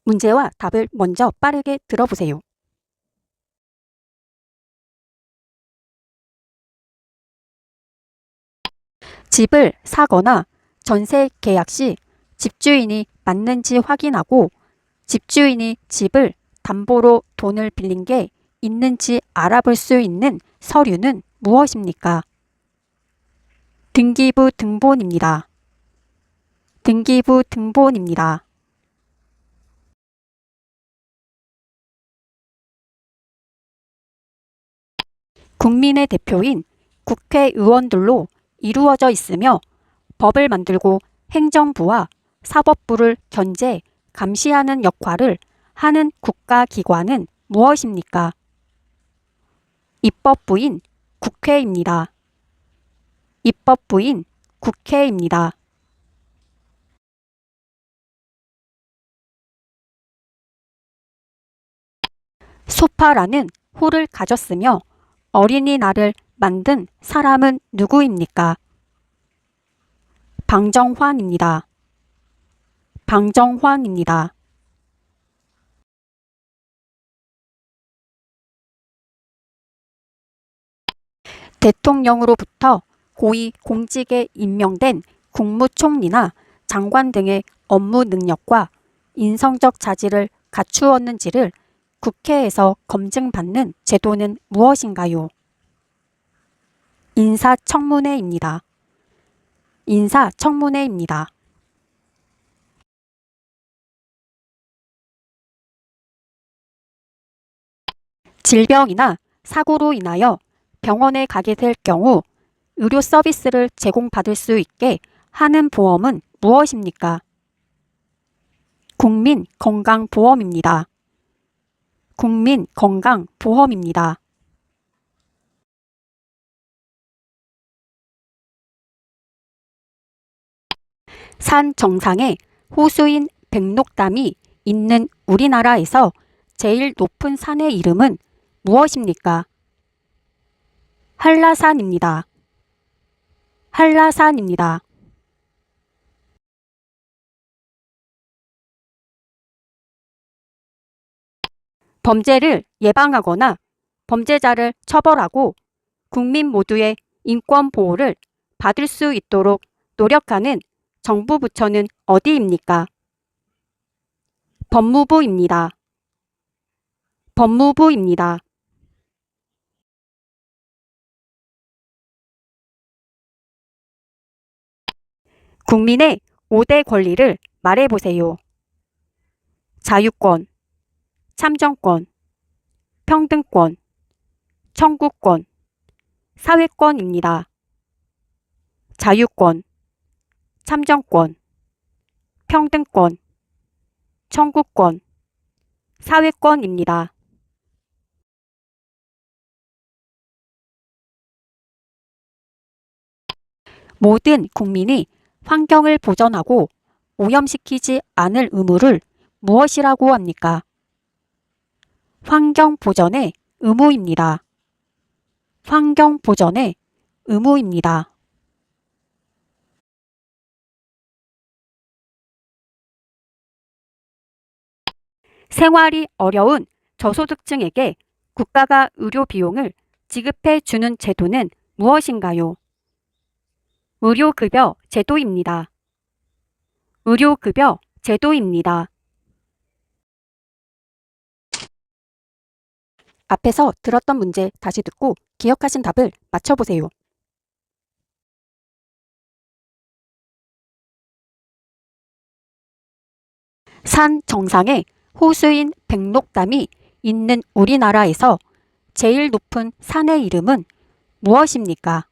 문제와 답을 먼저 빠르게 들어보세요. 집을 사거나 전세 계약 시 집주인이 맞는지 확인하고 집주인이 집을 담보로 돈을 빌린 게 있는지 알아볼 수 있는 서류는 무엇입니까? 등기부 등본입니다. 등기부 등본입니다. 국민의 대표인 국회의원들로 이루어져 있으며 법을 만들고 행정부와 사법부를 견제, 감시하는 역할을 하는 국가기관은 무엇입니까? 입법부인 국회입니다. 입법부인 국회입니다. 소파라는 호를 가졌으며 어린이날을 만든 사람은 누구입니까? 방정환입니다. 방정환입니다. 대통령으로부터 고위 공직에 임명된 국무총리나 장관 등의 업무 능력과 인성적 자질을 갖추었는지를 국회에서 검증받는 제도는 무엇인가요? 인사청문회입니다. 인사청문회입니다. 질병이나 사고로 인하여 병원에 가게 될 경우 의료 서비스를 제공받을 수 있게 하는 보험은 무엇입니까? 국민건강보험입니다. 국민건강보험입니다. 산 정상에 호수인 백록담이 있는 우리나라에서 제일 높은 산의 이름은 무엇입니까? 한라산입니다. 한라산입니다. 범죄를 예방하거나 범죄자를 처벌하고 국민 모두의 인권 보호를 받을 수 있도록 노력하는 정부 부처는 어디입니까? 법무부입니다. 법무부입니다. 국민의 5대 권리를 말해보세요. 자유권, 참정권, 평등권, 청구권, 사회권입니다. 자유권, 참정권, 평등권, 청구권, 사회권입니다. 모든 국민이 환경을 보전하고 오염시키지 않을 의무를 무엇이라고 합니까? 환경보전의 의무입니다. 환경보전의 의무입니다. 생활이 어려운 저소득층에게 국가가 의료 비용을 지급해 주는 제도는 무엇인가요? 의료급여 제도입니다. 의료급여 제도입니다. 앞에서 들었던 문제 다시 듣고 기억하신 답을 맞춰보세요. 산 정상에 호수인 백록담이 있는 우리나라에서 제일 높은 산의 이름은 무엇입니까?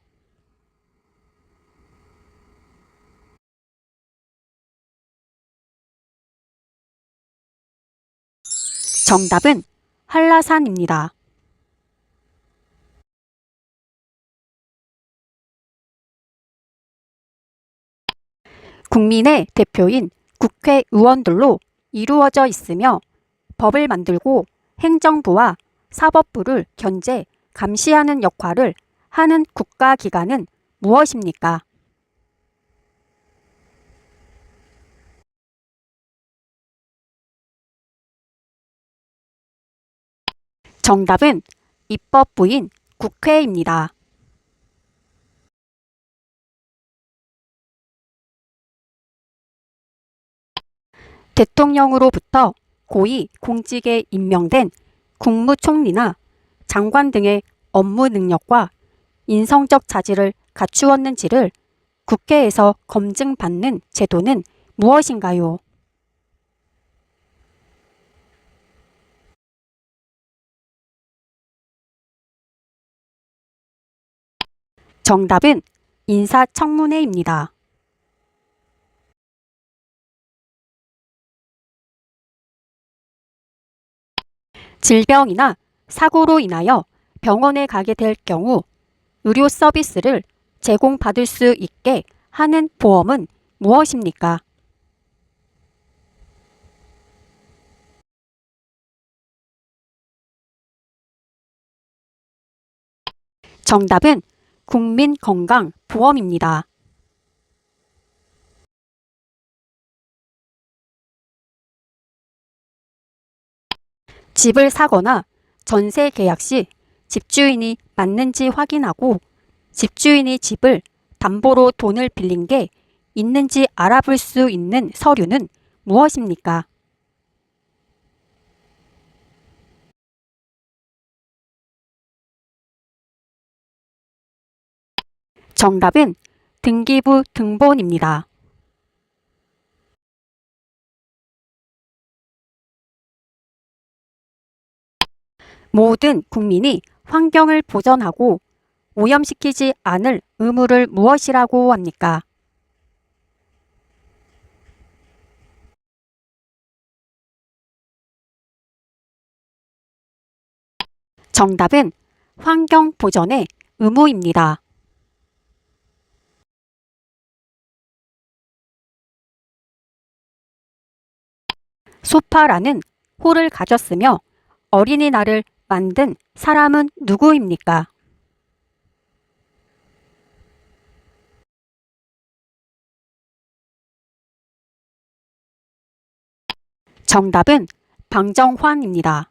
정답은 한라산입니다. 국민의 대표인 국회의원들로 이루어져 있으며 법을 만들고 행정부와 사법부를 견제, 감시하는 역할을 하는 국가기관은 무엇입니까? 정답은 입법부인 국회입니다. 대통령으로부터 고위 공직에 임명된 국무총리나 장관 등의 업무 능력과 인성적 자질을 갖추었는지를 국회에서 검증받는 제도는 무엇인가요? 정답은 인사청문회입니다. 질병이나 사고로 인하여 병원에 가게 될 경우 의료 서비스를 제공받을 수 있게 하는 보험은 무엇입니까? 정답은 국민건강보험입니다. 집을 사거나 전세 계약 시 집주인이 맞는지 확인하고 집주인이 집을 담보로 돈을 빌린 게 있는지 알아볼 수 있는 서류는 무엇입니까? 정답은 등기부 등본입니다. 모든 국민이 환경을 보전하고 오염시키지 않을 의무를 무엇이라고 합니까? 정답은 환경 보전의 의무입니다. 소파라는 호를 가졌으며 어린이날을 만든 사람은 누구입니까? 정답은 방정환입니다.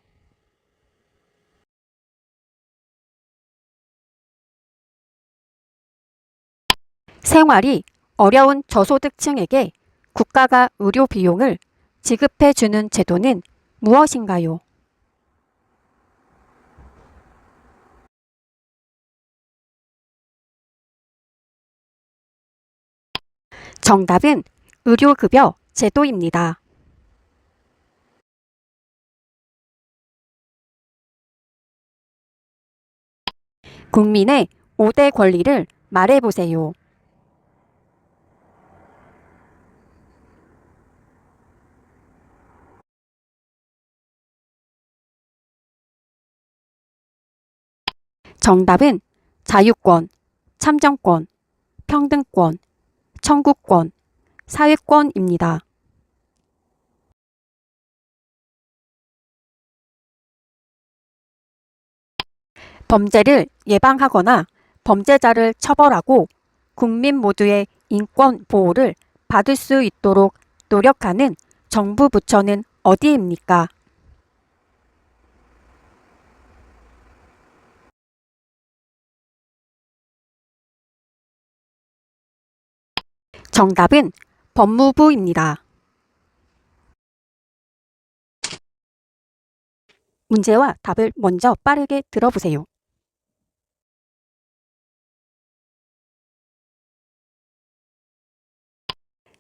생활이 어려운 저소득층에게 국가가 의료 비용을 지급해 주는 제도는 무엇인가요? 정답은 의료급여 제도입니다. 국민의 5대 권리를 말해보세요. 정답은 자유권, 참정권, 평등권, 청구권, 사회권입니다. 범죄를 예방하거나 범죄자를 처벌하고 국민 모두의 인권 보호를 받을 수 있도록 노력하는 정부 부처는 어디입니까? 정답은 법무부입니다. 문제와 답을 먼저 빠르게 들어보세요.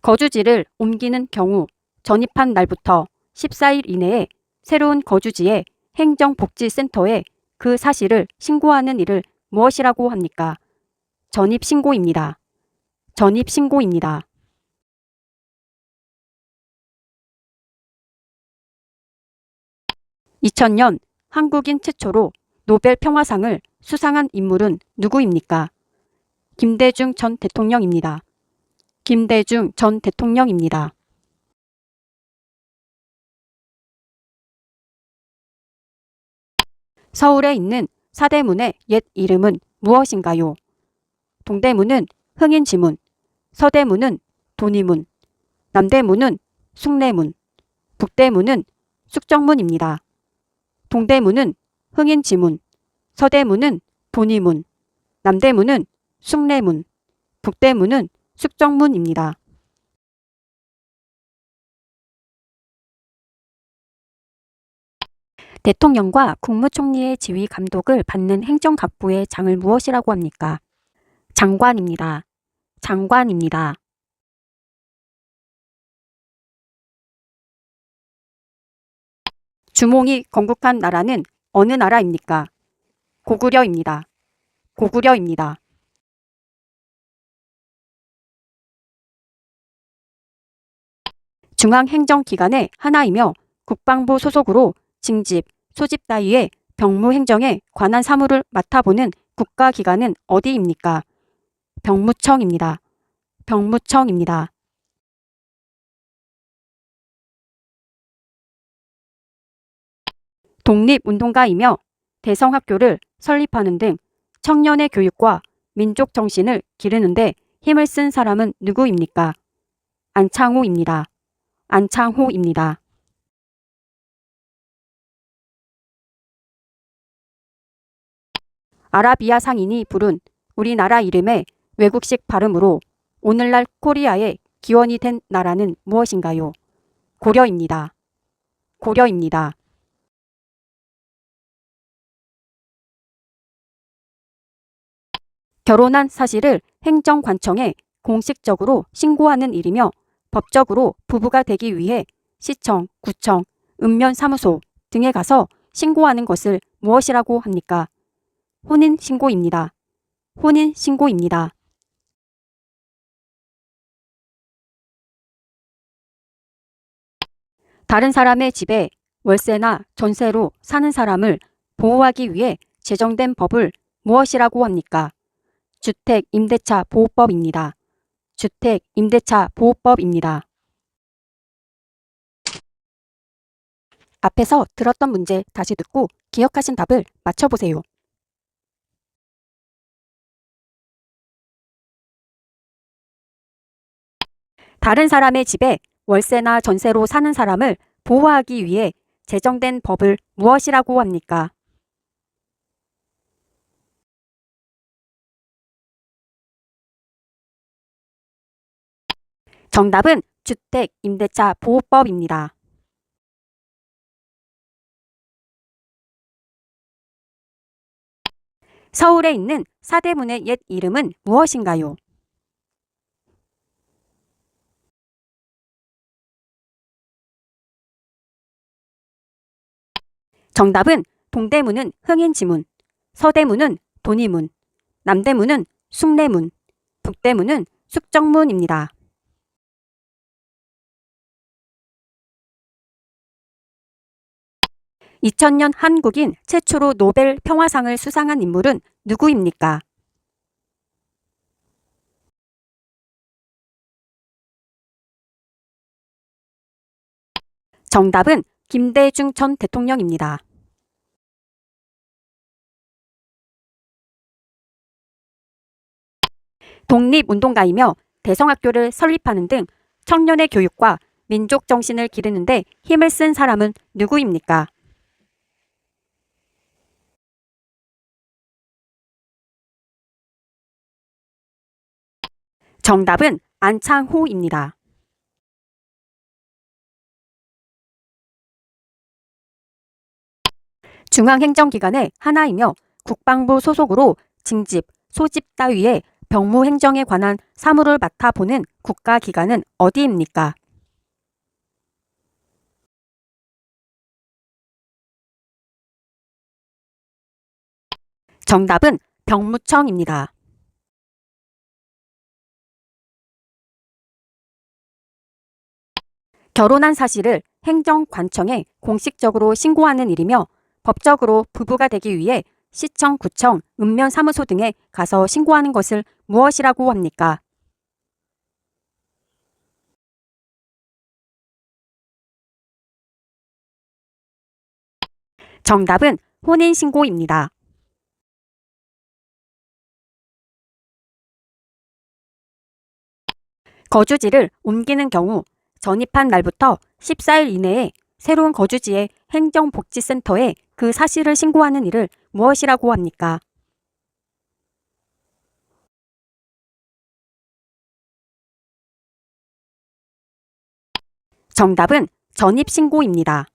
거주지를 옮기는 경우 전입한 날부터 14일 이내에 새로운 거주지의 행정복지센터에 그 사실을 신고하는 일을 무엇이라고 합니까? 전입신고입니다. 전입신고입니다. 2000년 한국인 최초로 노벨 평화상을 수상한 인물은 누구입니까? 김대중 전 대통령입니다. 김대중 전 대통령입니다. 서울에 있는 사대문의 옛 이름은 무엇인가요? 동대문은 흥인지문, 서대문은 돈이문, 남대문은 숭례문, 북대문은 숙정문입니다. 동대문은 흥인지문, 서대문은 돈이문, 남대문은 숭례문, 북대문은 숙정문입니다. 대통령과 국무총리의 지휘 감독을 받는 행정각부의 장을 무엇이라고 합니까? 장관입니다. 장관입니다. 주몽이 건국한 나라는 어느 나라입니까? 고구려입니다. 고구려입니다. 중앙행정기관의 하나이며 국방부 소속으로 징집, 소집 따위의 병무행정에 관한 사무를 맡아보는 국가기관은 어디입니까? 병무청입니다. 병무청입니다. 독립운동가이며 대성학교를 설립하는 등 청년의 교육과 민족 정신을 기르는 데 힘을 쓴 사람은 누구입니까? 안창호입니다. 안창호입니다. 아라비아 상인이 부른 우리나라 이름의 외국식 발음으로 오늘날 코리아의 기원이 된 나라는 무엇인가요? 고려입니다. 고려입니다. 결혼한 사실을 행정관청에 공식적으로 신고하는 일이며 법적으로 부부가 되기 위해 시청, 구청, 읍면사무소 등에 가서 신고하는 것을 무엇이라고 합니까? 혼인신고입니다. 혼인신고입니다. 다른 사람의 집에 월세나 전세로 사는 사람을 보호하기 위해 제정된 법을 무엇이라고 합니까? 주택임대차 보호법입니다. 주택임대차 보호법입니다. 앞에서 들었던 문제 다시 듣고 기억하신 답을 맞춰보세요. 다른 사람의 집에 월세나 전세로 사는 사람을 보호하기 위해 제정된 법을 무엇이라고 합니까? 정답은 주택임대차 보호법입니다. 서울에 있는 사대문의 옛 이름은 무엇인가요? 정답은 동대문은 흥인지문, 서대문은 돈이문, 남대문은 숭례문, 북대문은 숙정문입니다. 2000년 한국인 최초로 노벨 평화상을 수상한 인물은 누구입니까? 정답은 김대중 전 대통령입니다. 독립운동가이며 대성학교를 설립하는 등 청년의 교육과 민족 정신을 기르는 데 힘을 쓴 사람은 누구입니까? 정답은 안창호입니다. 중앙행정기관의 하나이며 국방부 소속으로 징집, 소집 따위의 병무행정에 관한 사무를 맡아보는 국가기관은 어디입니까? 정답은 병무청입니다. 결혼한 사실을 행정관청에 공식적으로 신고하는 일이며 법적으로 부부가 되기 위해 시청, 구청, 읍면사무소 등에 가서 신고하는 것을 무엇이라고 합니까? 정답은 혼인신고입니다. 거주지를 옮기는 경우 전입한 날부터 14일 이내에 새로운 거주지의 행정복지센터에 그 사실을 신고하는 일을 무엇이라고 합니까? 정답은 전입신고입니다.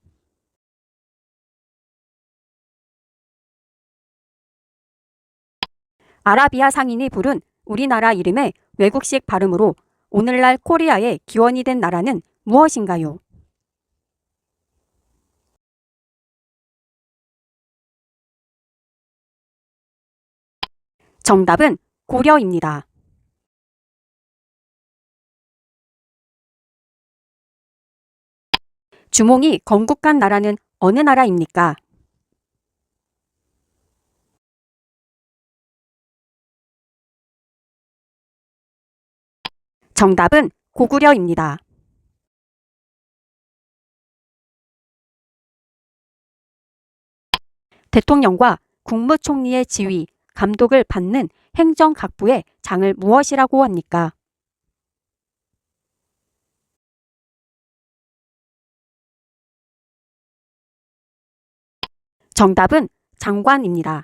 아라비아 상인이 부른 우리나라 이름의 외국식 발음으로 오늘날 코리아의 기원이 된 나라는 무엇인가요? 정답은 고려입니다. 주몽이 건국한 나라는 어느 나라입니까? 정답은 고구려입니다. 대통령과 국무총리의 지휘, 감독을 받는 행정각부의 장을 무엇이라고 합니까? 정답은 장관입니다.